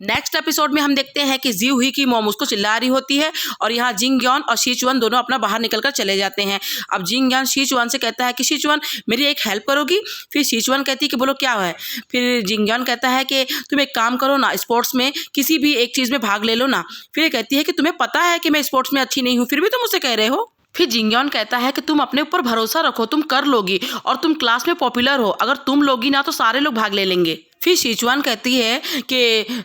Next episode में हम देखते हैं कि जी हुई की मॉम उसको चिल्ला रही होती है और यहाँ जिंग यॉन और शी चुअन दोनों अपना बाहर निकलकर चले जाते हैं। अब जिंग यॉन शी चुअन से कहता है कि शी चुअन मेरी एक हेल्प करोगी। फिर शी चुअन कहती है कि बोलो क्या है। फिर जिंग यॉन कहता है कि तुम एक काम करो ना, स्पोर्ट्स में किसी भी एक चीज़ में भाग ले लो ना। फिर कहती है कि तुम्हें पता है कि मैं स्पोर्ट्स में अच्छी नहीं हूँ, फिर भी तुम मुझसे कह रहे हो। फिर जिंग यॉन कहता है कि तुम अपने ऊपर भरोसा रखो, तुम कर लोगी और तुम क्लास में पॉपुलर हो, अगर तुम लोगी ना तो सारे लोग भाग ले लेंगे। फिर शीचुआन कहती है कि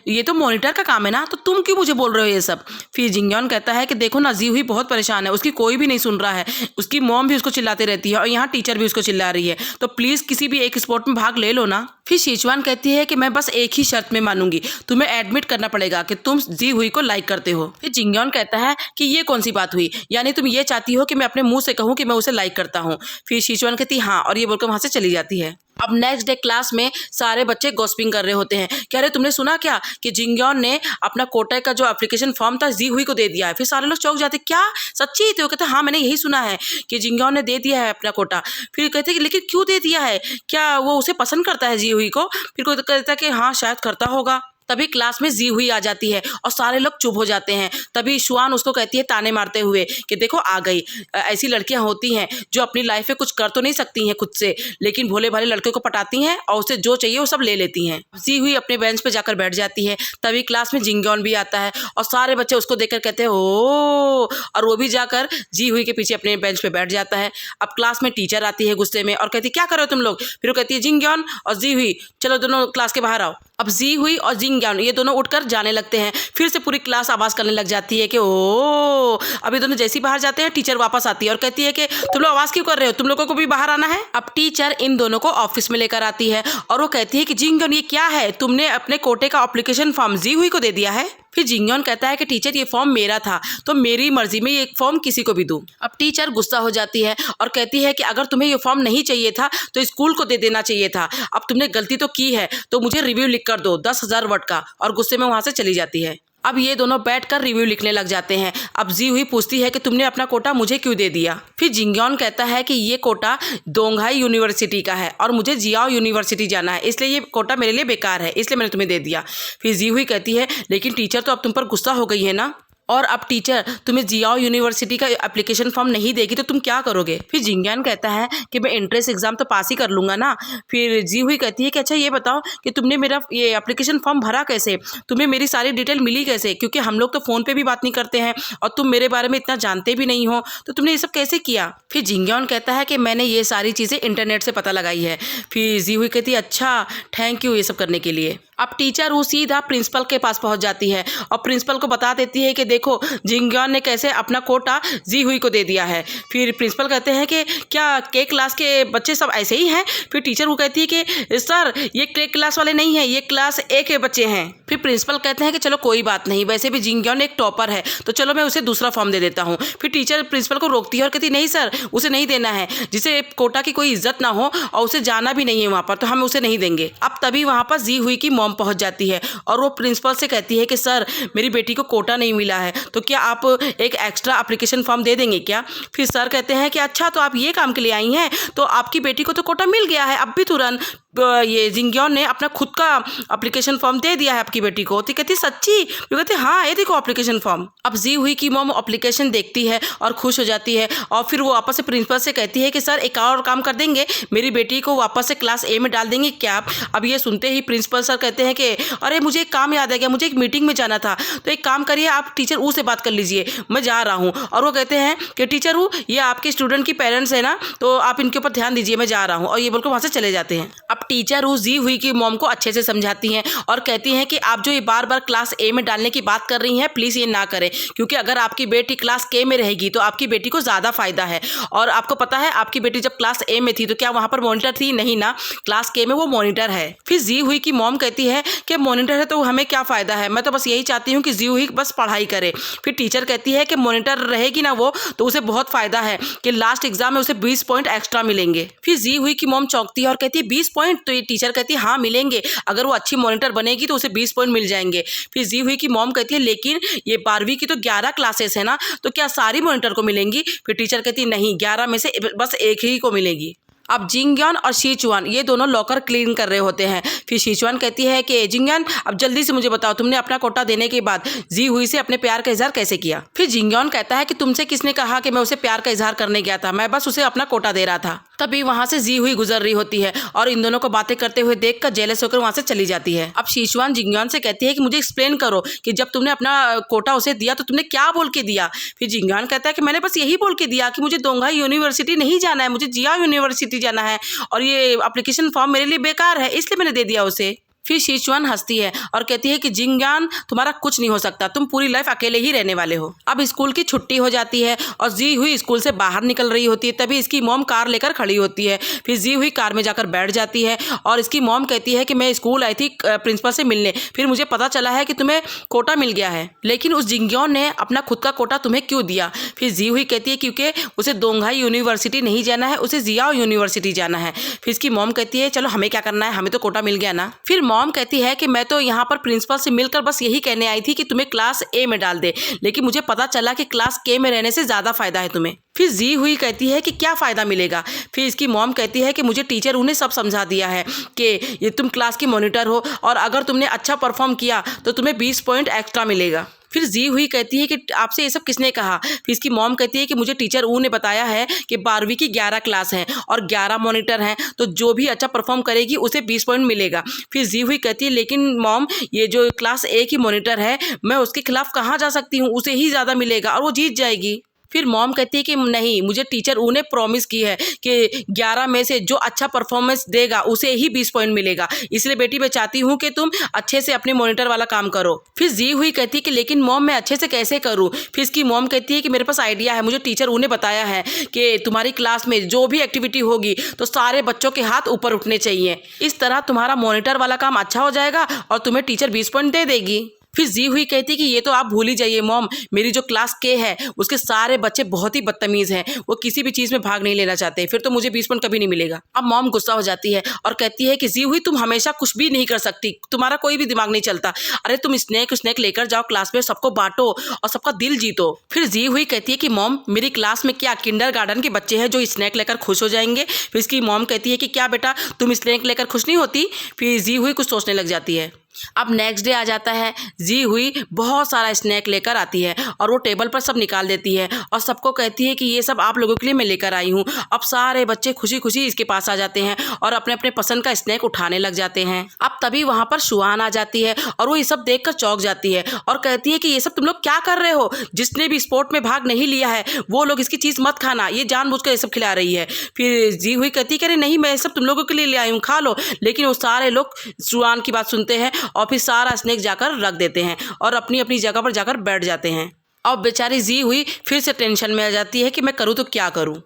ये तो मॉनिटर का काम है ना, तो तुम क्यों मुझे बोल रहे हो ये सब। फिर जिंग यॉन कहता है कि देखो ना, जी हुई बहुत परेशान है, उसकी कोई भी नहीं सुन रहा है, उसकी मॉम भी उसको चिल्लाते रहती है और यहाँ टीचर भी उसको चिल्ला रही है, तो प्लीज़ किसी भी एक स्पोर्ट में भाग ले लो ना। फिर शीचुआन कहती है कि मैं बस एक ही शर्त में मानूंगी, तुम्हें एडमिट करना पड़ेगा कि तुम जी हुई को लाइक करते हो। फिर जिंग यॉन कहता है कि ये कौन सी बात हुई, यानी तुम ये चाहती हो कि मैं अपने मुंह से कहूँ कि मैं उसे लाइक करता हूँ। फिर शीचुआन कहती हाँ, और ये बोलकर वहाँ से चली जाती है। अब नेक्स्ट डे क्लास में सारे बच्चे गॉसिपिंग कर रहे होते हैं। कह रहे तुमने सुना क्या कि जिंग यॉन ने अपना कोटा का जो एप्लीकेशन फॉर्म था जी हुई को दे दिया है। फिर सारे लोग चौंक जाते, क्या सच्ची? तो कहते हाँ, मैंने यही सुना है कि जिंग यॉन ने दे दिया है अपना कोटा। फिर कहते कि लेकिन क्यों दे दिया है, क्या वो उसे पसंद करता है जी हुई को? फिर कोई कहता है कि हाँ शायद करता होगा। तभी क्लास में जी हुई आ जाती है और सारे लोग चुप हो जाते हैं। तभी शुआन उसको कहती है ताने मारते हुए कि देखो आ गई, ऐसी लड़कियां होती हैं जो अपनी लाइफ में कुछ कर तो नहीं सकती हैं खुद से, लेकिन भोले भाले लड़के को पटाती हैं और उसे जो चाहिए वो सब ले लेती हैं। जी हुई अपने बेंच पे जाकर बैठ जाती है। तभी क्लास में जिंग यॉन भी आता है और सारे बच्चे उसको देखकर कहते हैं ओ, और वो भी जाकर जी हुई के पीछे अपने बेंच पे बैठ जाता है। अब क्लास में टीचर आती है गुस्से में और कहती क्या कर रहे हो तुम लोग। फिर वो कहती है जिंग यॉन और जी हुई चलो दोनों क्लास के बाहर आओ। अब जी हुई और जिंग यॉन ये दोनों उठकर जाने लगते हैं। फिर से पूरी क्लास आवाज़ करने लग जाती है कि ओ। अब ये दोनों जैसे ही बाहर जाते हैं टीचर वापस आती है और कहती है कि तुम लोग आवाज़ क्यों कर रहे हो, तुम लोगों को भी बाहर आना है। अब टीचर इन दोनों को ऑफिस में लेकर आती है और वो कहती है कि जिंग यॉन ये क्या है, तुमने अपने कोटे का एप्लीकेशन फॉर्म जी हुई को दे दिया है। फिर जिंग यॉन कहता है कि टीचर ये फॉर्म मेरा था, तो मेरी मर्जी में ये फॉर्म किसी को भी दूं। अब टीचर गुस्सा हो जाती है और कहती है कि अगर तुम्हें ये फॉर्म नहीं चाहिए था तो स्कूल को दे देना चाहिए था, अब तुमने गलती तो की है तो मुझे रिव्यू लिख कर दो 10,000 वर्ड का, और गुस्से में वहां से चली जाती है। अब ये दोनों बैठकर रिव्यू लिखने लग जाते हैं। अब जी हुई पूछती है कि तुमने अपना कोटा मुझे क्यों दे दिया। फिर जिंग यॉन कहता है कि ये कोटा दोंगहाई यूनिवर्सिटी का है और मुझे जियाओ यूनिवर्सिटी जाना है, इसलिए ये कोटा मेरे लिए बेकार है, इसलिए मैंने तुम्हें दे दिया। फिर जी हुई कहती है लेकिन टीचर तो अब तुम पर गुस्सा हो गई है ना, और अब टीचर तुम्हें जियाओ यूनिवर्सिटी का एप्लीकेशन फॉर्म नहीं देगी तो तुम क्या करोगे। फिर जिंग यॉन कहता है कि मैं एंट्रेंस एग्जाम तो पास ही कर लूंगा ना। फिर जी हुई कहती है कि अच्छा ये बताओ कि तुमने मेरा ये एप्लीकेशन फॉर्म भरा कैसे, तुम्हें मेरी सारी डिटेल मिली कैसे, क्योंकि हम लोग तो फ़ोन पे भी बात नहीं करते हैं और तुम मेरे बारे में इतना जानते भी नहीं हो, तो तुमने ये सब कैसे किया। फिर जिंग यॉन कहता है कि मैंने ये सारी चीज़ें इंटरनेट से पता लगाई है। फिर जी हुई कहती है अच्छा थैंक यू ये सब करने के लिए। अब टीचर वो सीधा प्रिंसिपल के पास पहुंच जाती है और प्रिंसिपल को बता देती है कि देखो जिंग यॉन ने कैसे अपना कोटा जी हुई को दे दिया है। फिर प्रिंसिपल कहते हैं कि क्या के क्लास के बच्चे सब ऐसे ही हैं। फिर टीचर वो कहती है कि सर ये के क्लास वाले नहीं हैं, ये क्लास ए के बच्चे हैं। फिर प्रिंसिपल कहते हैं कि चलो कोई बात नहीं, वैसे भी जिंग यॉन एक टॉपर है तो चलो मैं उसे दूसरा फॉर्म दे देता हूँ। फिर टीचर प्रिंसिपल को रोकती है और कहती नहीं सर उसे नहीं देना है, जिसे कोटा की कोई इज्जत ना हो और उसे जाना भी नहीं है वहाँ पर, तो हम उसे नहीं देंगे। अब तभी वहाँ पर जी हुई की मॉम पहुँच जाती है और वो प्रिंसिपल से कहती है कि सर मेरी बेटी को कोटा नहीं मिला है, तो क्या आप एक एक्स्ट्रा एप्लीकेशन फॉर्म दे देंगे क्या। फिर सर कहते हैं कि अच्छा तो आप ये काम के लिए आई हैं, तो आपकी बेटी को तो कोटा मिल गया है अब भी तुरंत। ये जिंग यॉन ने अपना खुद का एप्लीकेशन फॉर्म दे दिया है आपकी बेटी को। तो कहती सच्ची। तो कहते हाँ ये देखो एप्लीकेशन फॉर्म। अब जी हुई की मॉम एप्लीकेशन देखती है और खुश हो जाती है और फिर वो वापस से प्रिंसिपल से कहती है कि सर एक और काम कर देंगे, मेरी बेटी को वापस से क्लास ए में डाल देंगे क्या आप। अब ये सुनते ही प्रिंसिपल सर कहते हैं कि अरे मुझे एक काम याद आ गया, मुझे एक मीटिंग में जाना था, तो एक काम करिए आप टीचर ऊ से बात कर लीजिए, मैं जा रहा हूँ। और वो कहते हैं कि टीचर ऊ ये आपके स्टूडेंट की पेरेंट्स है ना, तो आप इनके ऊपर ध्यान दीजिए, मैं जा रहा हूँ। और ये बोलकर वहाँ से चले जाते हैं। अब टीचर ऊ जी हुई की मॉम को अच्छे से समझाती हैं और कहती हैं कि आप जो ये बार बार क्लास ए में डालने की बात कर रही हैं प्लीज़ ये ना करें, क्योंकि अगर आपकी बेटी क्लास के में रहेगी तो आपकी बेटी को ज़्यादा फायदा है। और आपको पता है आपकी बेटी जब क्लास ए में थी तो क्या वहाँ पर मॉनिटर थी, नहीं ना, क्लास के में वो मॉनिटर है। फिर जी हुई की मॉम कहती है कि मॉनिटर है तो हमें क्या फ़ायदा है, मैं तो बस यही चाहती हूँ कि जी हुई बस पढ़ाई करे। फिर टीचर कहती है कि मॉनिटर रहेगी ना वो तो उसे बहुत फ़ायदा है कि लास्ट एग्जाम में उसे 20 पॉइंट एक्स्ट्रा मिलेंगे। फिर जी हुई की मॉम चौंकती है और कहती है 20 पॉइंट, तो ये टीचर कहती है हाँ मिलेंगे, अगर वो अच्छी मॉनिटर बनेगी तो उसे 20 पॉइंट मिल जाएंगे। फिर जी हुई की मॉम कहती है लेकिन ये 12वीं की तो 11 क्लासेस है ना, तो क्या सारी मॉनिटर को मिलेंगी। फिर टीचर कहती है नहीं, 11 में से बस एक ही को मिलेगी। अब जिंगयॉन और शीचुआन ये दोनों लॉकर क्लीन कर रहे होते हैं। फिर शीचुआन कहती है कि जिंगयॉन अब जल्दी से मुझे बताओ तुमने अपना कोटा देने के बाद जी हुई से अपने प्यार का इजहार कैसे किया। फिर जिंगयॉन कहता है कि तुमसे किसने कहा कि मैं उसे प्यार का इजहार करने गया था, मैं बस उसे अपना कोटा दे रहा था। तभी वहां से जी हुई गुजर रही होती है और इन दोनों को बातें करते हुए देखकर जेलस होकर वहां से चली जाती है। अब शीचुआन जिंगयॉन से कहती है कि मुझे एक्सप्लेन करो कि जब तुमने अपना कोटा उसे दिया तो तुमने क्या बोल के दिया। फिर जिंगयॉन कहता है कि मैंने बस यही बोल के दिया कि मुझे दोंगहाई यूनिवर्सिटी नहीं जाना है, मुझे जिया यूनिवर्सिटी जाना है और ये एप्लीकेशन फॉर्म मेरे लिए बेकार है, इसलिए मैंने दे दिया उसे। फिर शीचुआन हंसती है और कहती है कि जिंगयॉन तुम्हारा कुछ नहीं हो सकता, तुम पूरी लाइफ अकेले ही रहने वाले हो। अब स्कूल की छुट्टी हो जाती है और जी हुई स्कूल से बाहर निकल रही होती है, तभी इसकी मॉम कार लेकर खड़ी होती है। फिर जी हुई कार में जाकर बैठ जाती है और इसकी मॉम कहती है कि मैं स्कूल आई थी प्रिंसिपल से मिलने, फिर मुझे पता चला है कि तुम्हें कोटा मिल गया है, लेकिन उस जिंगयॉन ने अपना खुद का कोटा तुम्हें क्यों दिया। फिर जी हुई कहती है क्योंकि उसे दोंगहाई यूनिवर्सिटी नहीं जाना है, उसे जियाओ यूनिवर्सिटी जाना है। फिर इसकी मॉम कहती है चलो हमें क्या करना है, हमें तो कोटा मिल गया ना। फिर मॉम कहती है कि मैं तो यहाँ पर प्रिंसिपल से मिलकर बस यही कहने आई थी कि तुम्हें क्लास ए में डाल दे, लेकिन मुझे पता चला कि क्लास के में रहने से ज़्यादा फायदा है तुम्हें। फिर जी हुई कहती है कि क्या फ़ायदा मिलेगा। फिर इसकी मॉम कहती है कि मुझे टीचर उन्हें सब समझा दिया है कि ये तुम क्लास की मॉनिटर हो और अगर तुमने अच्छा परफॉर्म किया तो तुम्हें 20 पॉइंट एक्स्ट्रा मिलेगा। फिर जी हुई कहती है कि आपसे ये सब किसने कहा। फिर इसकी मॉम कहती है कि मुझे टीचर ऊ ने बताया है कि 12वीं की 11 क्लास है और 11 मॉनिटर हैं, तो जो भी अच्छा परफॉर्म करेगी उसे 20 पॉइंट मिलेगा। फिर जी हुई कहती है लेकिन मॉम ये जो क्लास ए की मॉनिटर है मैं उसके खिलाफ कहाँ जा सकती हूँ, उसे ही ज़्यादा मिलेगा और वो जीत जाएगी। फिर मॉम कहती है कि नहीं, मुझे टीचर ऊ ने प्रॉमिस की है कि 11 में से जो अच्छा परफॉर्मेंस देगा उसे ही 20 पॉइंट मिलेगा, इसलिए बेटी मैं चाहती हूँ कि तुम अच्छे से अपने मॉनिटर वाला काम करो। फिर जी हुई कहती है कि लेकिन मॉम मैं अच्छे से कैसे करूँ। फिर इसकी मॉम कहती है कि मेरे पास आइडिया है, मुझे टीचर ऊ ने बताया है कि तुम्हारी क्लास में जो भी एक्टिविटी होगी तो सारे बच्चों के हाथ ऊपर उठने चाहिए, इस तरह तुम्हारा मॉनिटर वाला काम अच्छा हो जाएगा और तुम्हें टीचर 20 पॉइंट दे देगी। फिर जी हुई कहती कि ये तो आप भूल ही जाइए मॉम, मेरी जो क्लास के है उसके सारे बच्चे बहुत ही बदतमीज़ हैं, वो किसी भी चीज़ में भाग नहीं लेना चाहते, फिर तो मुझे 20 पॉइंट कभी नहीं मिलेगा। अब मॉम गुस्सा हो जाती है और कहती है कि जी हुई तुम हमेशा कुछ भी नहीं कर सकती, तुम्हारा कोई भी दिमाग नहीं चलता, अरे तुम स्नैक लेकर जाओ क्लास में, सबको बांटो और सबका दिल जीतो। फिर जी हुई कहती है कि मॉम मेरी क्लास में क्या किंडरगार्टन के बच्चे हैं जो स्नैक लेकर खुश हो जाएंगे। फिर इसकी मॉम कहती है कि क्या बेटा तुम स्नैक लेकर खुश नहीं होती। फिर जी हुई कुछ सोचने लग जाती है। अब नेक्स्ट डे आ जाता है, जी हुई बहुत सारा स्नैक लेकर आती है और वो टेबल पर सब निकाल देती है और सबको कहती है कि ये सब आप लोगों के लिए मैं लेकर आई हूँ। अब सारे बच्चे खुशी खुशी इसके पास आ जाते हैं और अपने अपने पसंद का स्नैक उठाने लग जाते हैं। अब तभी वहाँ पर शुआन आ जाती है और वो ये सब देखकर चौंक जाती है और कहती है कि ये सब तुम लोग क्या कर रहे हो, जिसने भी स्पोर्ट में भाग नहीं लिया है वो लोग इसकी चीज़ मत खाना, ये जानबूझकर ये सब खिला रही है। फिर जी हुई कहती है कि अरे नहीं, मैं सब तुम लोगों के लिए ले आई हूँ, खा लो। लेकिन वो सारे लोग शुआन की बात सुनते हैं और फिर सारा स्नैक जाकर रख देते हैं और अपनी अपनी जगह पर जाकर बैठ जाते हैं। और बेचारी जी हुई फिर से टेंशन में आ जाती है कि मैं करूँ तो क्या करूँ।